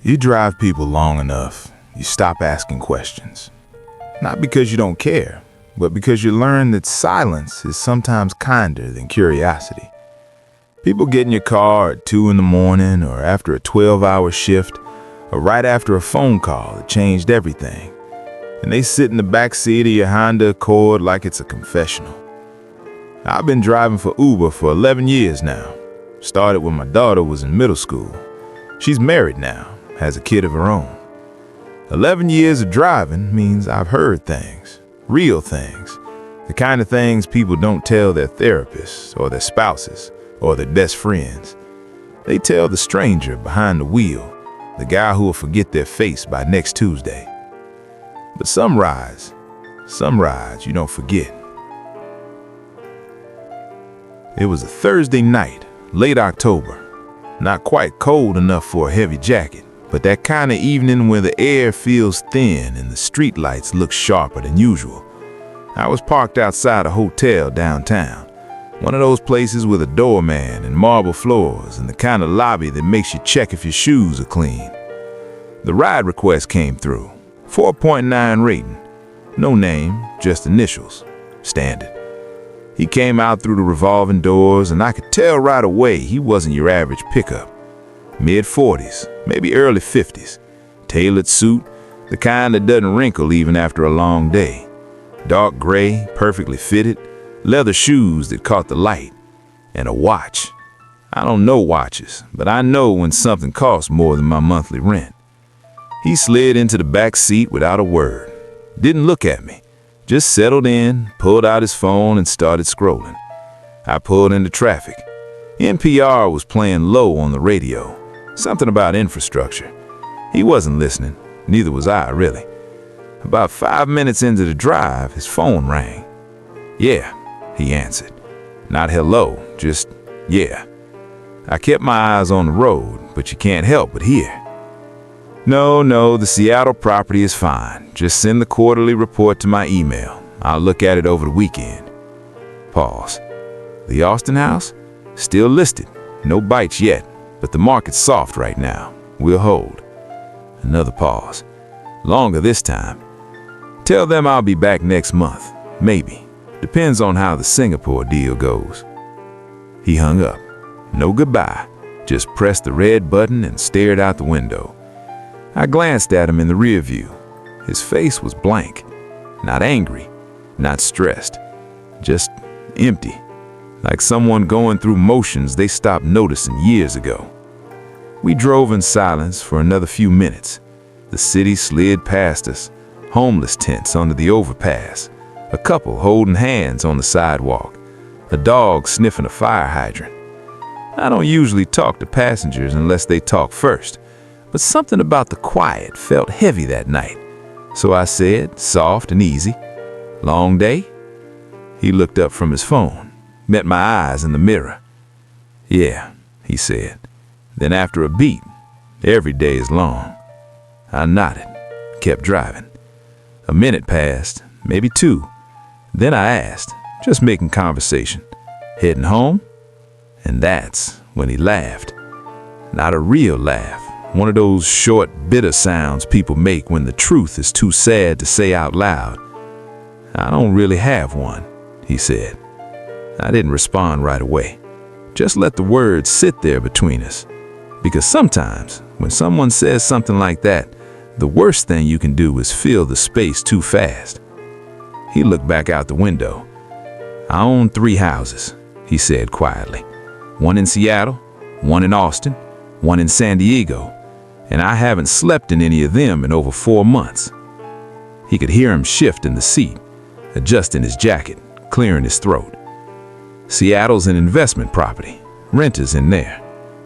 You drive people long enough, you stop asking questions. Not because you don't care, but because you learn that silence is sometimes kinder than curiosity. People get in your car at 2 in the morning or after a 12-hour shift or right after a phone call that changed everything. And they sit in the back seat of your Honda Accord like it's a confessional. I've been driving for Uber for 11 years now. Started when my daughter was in middle school. She's married now, has a kid of her own. 11 years of driving means I've heard things, real things, the kind of things people don't tell their therapists or their spouses or their best friends. They tell the stranger behind the wheel, the guy who will forget their face by next Tuesday. But some rides you don't forget. It was a Thursday night, late October. Not quite cold enough for a heavy jacket, but that kind of evening where the air feels thin and the streetlights look sharper than usual. I was parked outside a hotel downtown, one of those places with a doorman and marble floors and the kind of lobby that makes you check if your shoes are clean. The ride request came through, 4.9 rating. No name, just initials, standard. He came out through the revolving doors and I could tell right away he wasn't your average pickup. Mid-40s, maybe early 50s. Tailored suit, the kind that doesn't wrinkle even after a long day. Dark gray, perfectly fitted, leather shoes that caught the light, and a watch. I don't know watches, but I know when something costs more than my monthly rent. He slid into the back seat without a word. Didn't look at me. Just settled in, pulled out his phone and started scrolling. I pulled into traffic. NPR was playing low on the radio. Something about infrastructure. He wasn't listening. Neither was I, really. About 5 minutes into the drive, his phone rang. "Yeah," he answered. Not hello, just yeah. I kept my eyes on the road, but you can't help but hear. No, the Seattle property is fine. Just send the quarterly report to my email. I'll look at it over the weekend. Pause. The Austin house? Still listed. No bites yet, but the market's soft right now. We'll hold. Another pause. Longer this time. Tell them I'll be back next month. Maybe. Depends on how the Singapore deal goes. He hung up. No goodbye. Just pressed the red button and stared out the window. I glanced at him in the rear view. His face was blank. Not angry, not stressed. Just empty. Like someone going through motions they stopped noticing years ago. We drove in silence for another few minutes. The city slid past us, homeless tents under the overpass, a couple holding hands on the sidewalk, a dog sniffing a fire hydrant. I don't usually talk to passengers unless they talk first, but something about the quiet felt heavy that night. So I said, soft and easy, "Long day?" He looked up from his phone, met my eyes in the mirror. "Yeah," he said. Then after a beat, "Every day is long." I nodded, kept driving. A minute passed, maybe 2. Then I asked, just making conversation, "Heading home?" And that's when he laughed. Not a real laugh. One of those short, bitter sounds people make when the truth is too sad to say out loud. "I don't really have one," he said. I didn't respond right away. Just let the words sit there between us. Because sometimes, when someone says something like that, the worst thing you can do is fill the space too fast. He looked back out the window. "I own 3 houses," he said quietly. "One in Seattle, one in Austin, one in San Diego. And I haven't slept in any of them in over 4 months." He could hear him shift in the seat, adjusting his jacket, clearing his throat. "Seattle's an investment property. Renters in there.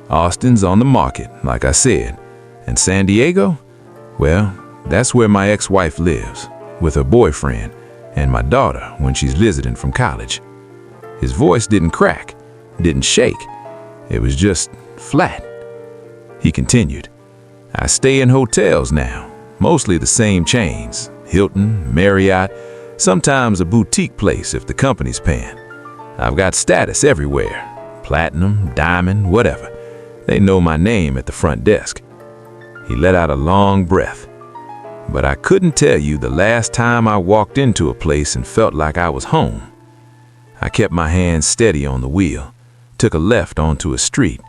Austin's on the market, like I said. And San Diego? Well, that's where my ex-wife lives, with her boyfriend, and my daughter when she's visiting from college." His voice didn't crack, didn't shake. It was just flat. He continued, "I stay in hotels now, mostly the same chains, Hilton, Marriott, sometimes a boutique place if the company's paying. I've got status everywhere, platinum, diamond, whatever. They know my name at the front desk." He let out a long breath. But I couldn't tell you the last time I walked into a place and felt like I was home. I kept my hands steady on the wheel, took a left onto a street.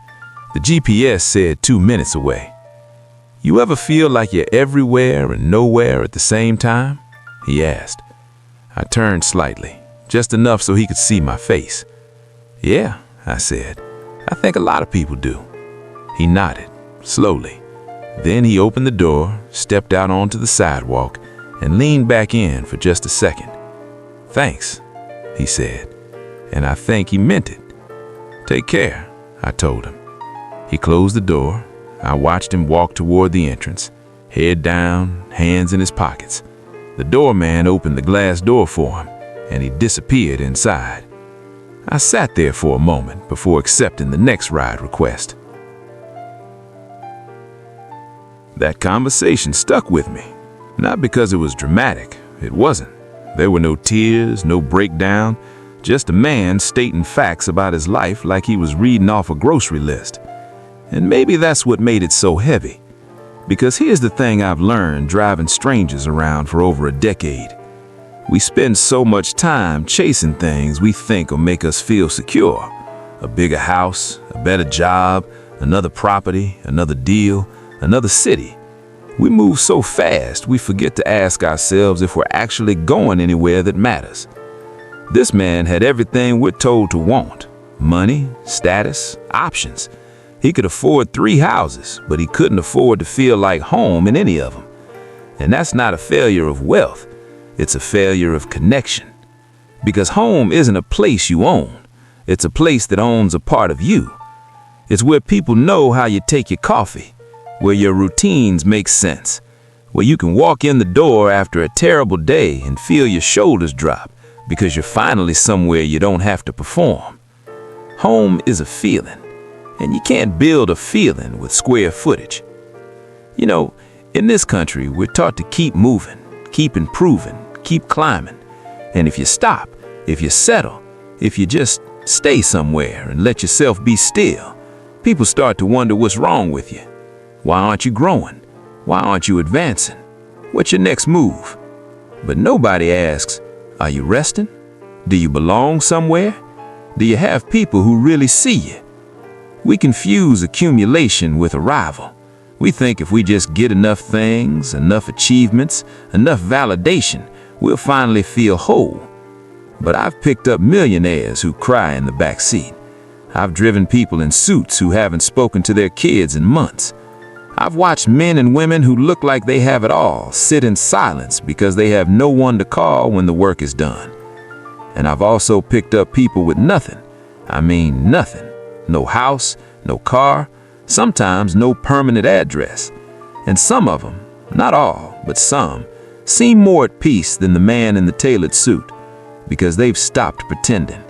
The GPS said 2 minutes away. You ever feel like you're everywhere and nowhere at the same time? He asked. I turned slightly, just enough so he could see my face. Yeah, I said. I think a lot of people do. He nodded, slowly. Then he opened the door, stepped out onto the sidewalk, and leaned back in for just a second. Thanks, he said, and I think he meant it. Take care, I told him. He closed the door. I watched him walk toward the entrance, head down, hands in his pockets. The doorman opened the glass door for him, and he disappeared inside. I sat there for a moment before accepting the next ride request. That conversation stuck with me, not because it was dramatic. It wasn't. There were no tears, no breakdown, just a man stating facts about his life like he was reading off a grocery list. And maybe that's what made it so heavy. Because here's the thing I've learned driving strangers around for over a decade. We spend so much time chasing things we think will make us feel secure. A bigger house, a better job, another property, another deal, another city. We move so fast we forget to ask ourselves if we're actually going anywhere that matters. This man had everything we're told to want. Money, status, options. He could afford 3 houses, but he couldn't afford to feel like home in any of them. And that's not a failure of wealth. It's a failure of connection. Because home isn't a place you own. It's a place that owns a part of you. It's where people know how you take your coffee, where your routines make sense, where you can walk in the door after a terrible day and feel your shoulders drop because you're finally somewhere you don't have to perform. Home is a feeling. And you can't build a feeling with square footage. You know, in this country, we're taught to keep moving, keep improving, keep climbing. And if you stop, if you settle, if you just stay somewhere and let yourself be still, people start to wonder what's wrong with you. Why aren't you growing? Why aren't you advancing? What's your next move? But nobody asks, are you resting? Do you belong somewhere? Do you have people who really see you? We confuse accumulation with arrival. We think if we just get enough things, enough achievements, enough validation, we'll finally feel whole. But I've picked up millionaires who cry in the back seat. I've driven people in suits who haven't spoken to their kids in months. I've watched men and women who look like they have it all sit in silence because they have no one to call when the work is done. And I've also picked up people with nothing. I mean nothing. No house, no car, sometimes no permanent address. And some of them, not all, but some, seem more at peace than the man in the tailored suit because they've stopped pretending.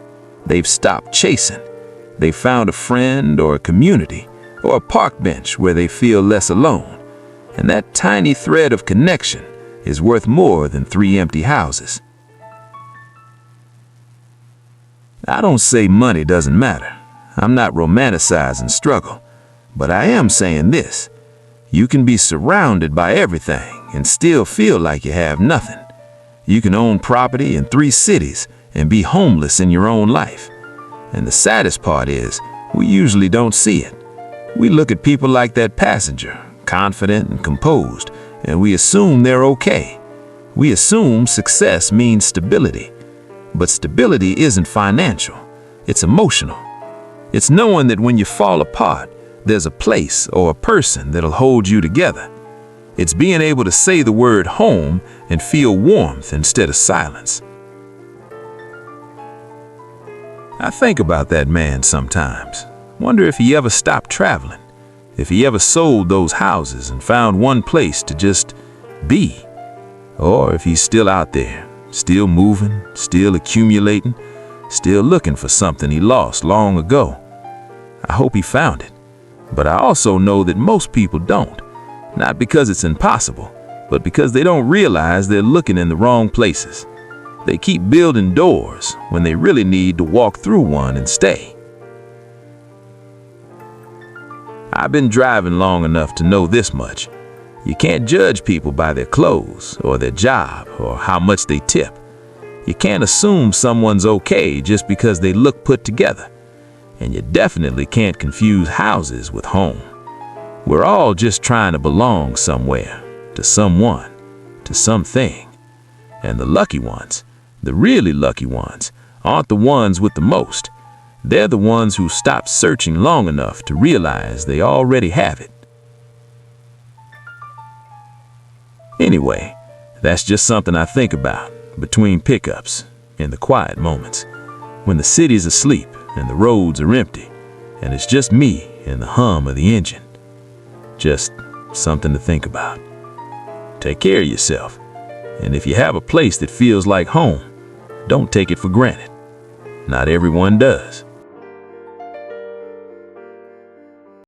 They've stopped chasing. They've found a friend or a community or a park bench where they feel less alone. And that tiny thread of connection is worth more than 3 empty houses. I don't say money doesn't matter. I'm not romanticizing struggle, but I am saying this. You can be surrounded by everything and still feel like you have nothing. You can own property in 3 cities and be homeless in your own life. And the saddest part is, we usually don't see it. We look at people like that passenger, confident and composed, and we assume they're okay. We assume success means stability. But stability isn't financial, it's emotional. It's knowing that when you fall apart, there's a place or a person that'll hold you together. It's being able to say the word home and feel warmth instead of silence. I think about that man sometimes. Wonder if he ever stopped traveling, if he ever sold those houses and found one place to just be, or if he's still out there, still moving, still accumulating, still looking for something he lost long ago. I hope he found it, but I also know that most people don't, not because it's impossible, but because they don't realize they're looking in the wrong places. They keep building doors when they really need to walk through one and stay. I've been driving long enough to know this much. You can't judge people by their clothes or their job or how much they tip. You can't assume someone's okay just because they look put together. And you definitely can't confuse houses with home. We're all just trying to belong somewhere, to someone, to something. And the lucky ones, the really lucky ones, aren't the ones with the most. They're the ones who stop searching long enough to realize they already have it. Anyway, that's just something I think about between pickups, in the quiet moments, when the city's asleep and the roads are empty, and it's just me and the hum of the engine. Just something to think about. Take care of yourself, and if you have a place that feels like home, don't take it for granted. Not everyone does.